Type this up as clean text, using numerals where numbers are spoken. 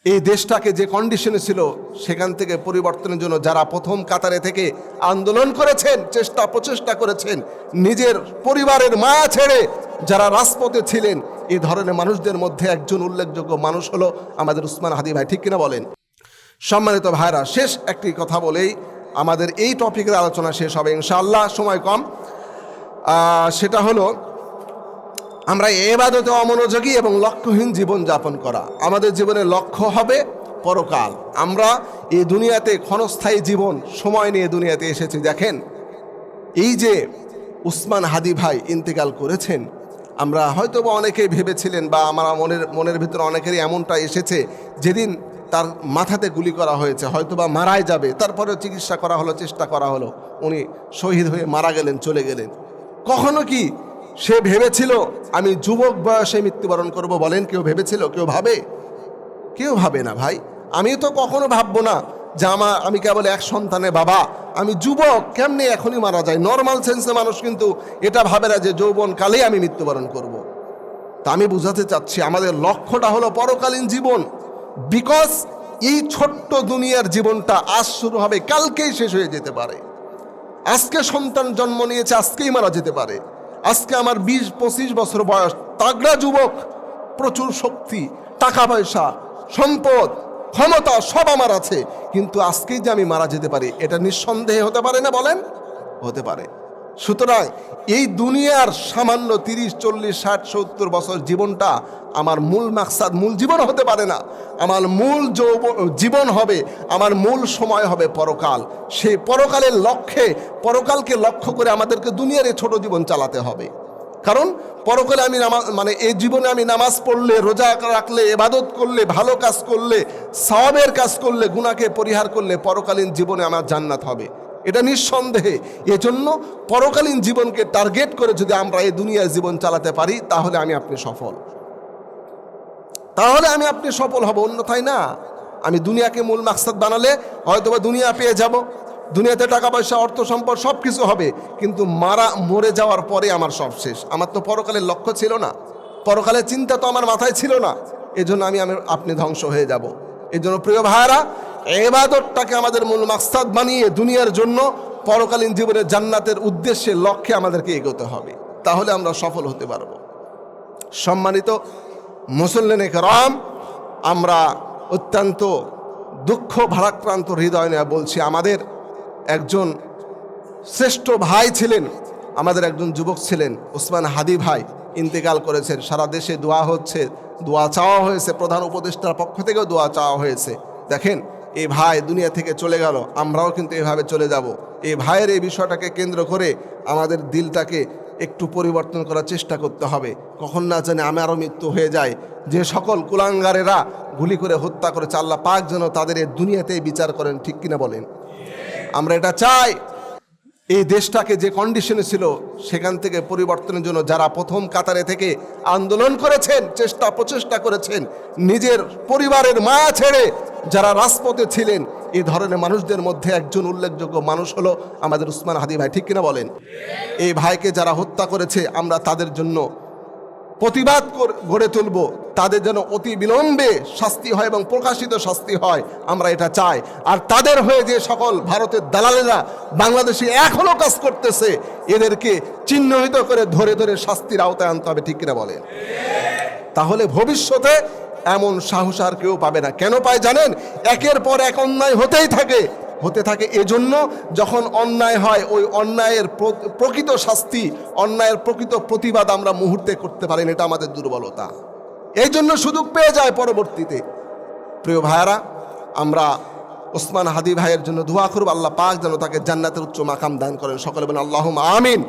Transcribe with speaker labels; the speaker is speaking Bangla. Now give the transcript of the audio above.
Speaker 1: এই দেশটাকে যে কন্ডিশনে ছিল সেখান থেকে পরিবর্তনের জন্য যারা প্রথম কাতারে থেকে আন্দোলন করেছেন, প্রচেষ্টা করেছেন, নিজের পরিবারের মায়া ছেড়ে যারা রাজপথে ছিলেন, এই ধরনের মানুষদের মধ্যে একজন উল্লেখযোগ্য মানুষ হলো আমাদের উসমান হাদি ভাই। ঠিক কিনা বলেন? সম্মানিত ভাইরা, শেষ একটি কথা বলেই আমাদের এই টপিকের আলোচনা শেষ হবে ইনশাআল্লাহ, সময় কম। সেটা হলো আমরা ইবাদতে অমনোযোগী এবং লক্ষ্যহীন জীবন যাপন করা। আমাদের জীবনের লক্ষ্য হবে পরকাল। আমরা এই দুনিয়াতে ক্ষণস্থায়ী জীবন সময় নিয়ে দুনিয়াতে এসেছি। দেখেন, এই যে উসমান হাদি ভাই ইন্তেকাল করেছেন, আমরা হয়তো বা অনেকেই ভেবেছিলেন বা আমার মনের ভিতরে অনেকেরই এমনটা এসেছে, যেদিন তার মাথাতে গুলি করা হয়েছে হয়তো বা মারাই যাবে, তারপরেও চিকিৎসা করা হলো, চেষ্টা করা হলো, উনি শহীদ হয়ে মারা গেলেন, চলে গেলেন। কখনো কি সে ভেবেছিল আমি যুবক বয়সে মৃত্যুবরণ করব? বলেন, কেউ ভেবেছিল? কেউ ভাবে? কেউ ভাবে না ভাই। আমি তো কখনো ভাববো না যে আমি কেবল এক সন্তানের বাবা, আমি যুবক, কেমনে এখনই মারা যায়। নর্মাল সেন্সে মানুষ কিন্তু এটা ভাবে না যে যৌবনকালেই আমি মৃত্যুবরণ করব। তা আমি বুঝাতে চাচ্ছি আমাদের লক্ষ্যটা হলো পরকালীন জীবন। বিকজ এই ছোট্ট দুনিয়ার জীবনটা আজ শুরু হবে, কালকেই শেষ হয়ে যেতে পারে। আজকে সন্তান জন্ম নিয়েছে, আজকেই মারা যেতে পারে। আজকে আমার 20-25 বছর বয়স, তাগড়া যুবক, প্রচুর শক্তি, টাকা পয়সা, সম্পদ, ক্ষমতা সব আমার আছে, কিন্তু আজকেই যে আমি মারা যেতে পারি, এটা নিঃসন্দেহে হতে পারে না? বলেন, হতে পারে। সুতরাং এই দুনিয়ার সামান্য 30, 40, 60, 70 বছর জীবনটা আমার মূল মাকসাদ, মূল জীবন হতে পারে না। আমার মূল জীবন হবে, আমার মূল সময় হবে পরকাল। সেই পরকালের লক্ষ্যে, পরকালকে লক্ষ্য করে আমাদেরকে দুনিয়ার এই ছোট জীবন চালাতে হবে। কারণ পরকালে আমি এই জীবনে আমি নামাজ পড়লে, রোজা রাখলে, ইবাদত করলে, ভালো কাজ করলে, সওয়াবের কাজ করলে, গুনাহকে পরিহার করলে পরকালীন জীবনে আমার জান্নাত হবে, এটা নিঃসন্দেহে। এজন্য পরকালীন জীবনকে টার্গেট করে যদি আমরা এই দুনিয়ার জীবন চালাতে পারি, তাহলে আমি আপনি সফল হব, অন্যথায় না। আমি দুনিয়াকে মূল মাকসাদ বানালে হয়তোবা দুনিয়া পেয়ে যাব, দুনিয়াতে টাকা পয়সা, অর্থ সম্পদ সব কিছু হবে, কিন্তু মরে যাওয়ার পরে আমার সব শেষ। আমার তো পরকালের লক্ষ্য ছিল না, পরকালের চিন্তা তো আমার মাথায় ছিল না। এজন্য আপনি ধ্বংস হয়ে যাব। এজন্য প্রিয় ভাইরা, ইবাদতটাকে আমাদের মূল মাকসাদ বানিয়ে দুনিয়ার জন্য পরকালীন জীবনের জান্নাতের উদ্দেশ্যে, লক্ষ্যে আমাদেরকে এগোতে হবে, তাহলে আমরা সফল হতে পারব। সম্মানিত মুসল্লিনে কেরাম, আমরা অত্যন্ত দুঃখ ভারাক্রান্ত হৃদয় নিয়ে বলছি, আমাদের একজন শ্রেষ্ঠ ভাই ছিলেন, আমাদের একজন যুবক ছিলেন, উসমান হাদি ভাই ইন্তেকাল করেছেন। সারা দেশে দোয়া হচ্ছে, দোয়া চাওয়া হয়েছে, প্রধান উপদেষ্টার পক্ষ থেকেও দোয়া চাওয়া হয়েছে। দেখেন, এই ভাই দুনিয়া থেকে চলে গেল, আমরাও কিন্তু এভাবে চলে যাব। এই ভাইয়ের এই বিষয়টাকে কেন্দ্র করে আমাদের দিলটাকে একটু পরিবর্তন করার চেষ্টা করতে হবে। কখন না জানে আমারও মৃত্যু হয়ে যায়। যে সকল কুলাঙ্গারেরা গুলি করে হত্যা করেছে, আল্লাহ পাক যেন তাদের এই দুনিয়াতেই বিচার করেন। ঠিক কিনা বলেন? আমরা এটা চাই। এই দেশটাকে যে কন্ডিশনে ছিল সেখান থেকে পরিবর্তনের জন্য যারা প্রথম কাতারে থেকে আন্দোলন করেছেন, প্রচেষ্টা করেছেন, নিজের পরিবারের মায়া ছেড়ে যারা রাজপথে ছিলেন, এই ধরনের মানুষদের মধ্যে একজন উল্লেখযোগ্য মানুষ হলো আমাদের উসমান হাদি ভাই। ঠিক কিনা বলেন? এই ভাইকে যারা হত্যা করেছে, আমরা তাদের জন্য প্রতিবাদ গড়ে তুলব, তাদের যেন অতি বিলম্বে শাস্তি হয় এবং প্রকাশিত শাস্তি হয়, আমরা এটা চাই। আর তাদের হয়ে যে সকল ভারতের দালালেরা বাংলাদেশে এখনো কাজ করতেছে, এদেরকে চিহ্নিত করে ধরে ধরে শাস্তির আওতায় আনতে হবে। ঠিক কিনা বলেন? তাহলে ভবিষ্যতে এমন সাহস আর কেউ পাবে না। কেন পায় জানেন? একের পর এক অন্যায় হতে থাকে। এজন্য যখন অন্যায় হয়, ওই অন্যায়ের প্রকৃত শাস্তি, অন্যায়ের প্রকৃত প্রতিবাদ আমরা মুহূর্তে করতে পারি না, এটা আমাদের দুর্বলতা। এই জন্য সুযোগ পেয়ে যায় পরবর্তীতে। প্রিয় ভাইয়ারা, আমরা উসমান হাদি ভাইয়ের জন্য দোয়া করব, আল্লাহ পাক যেন তাকে জান্নাতের উচ্চ মাকাম দান করেন। সকলে বলেন আল্লাহুম্মা আমিন।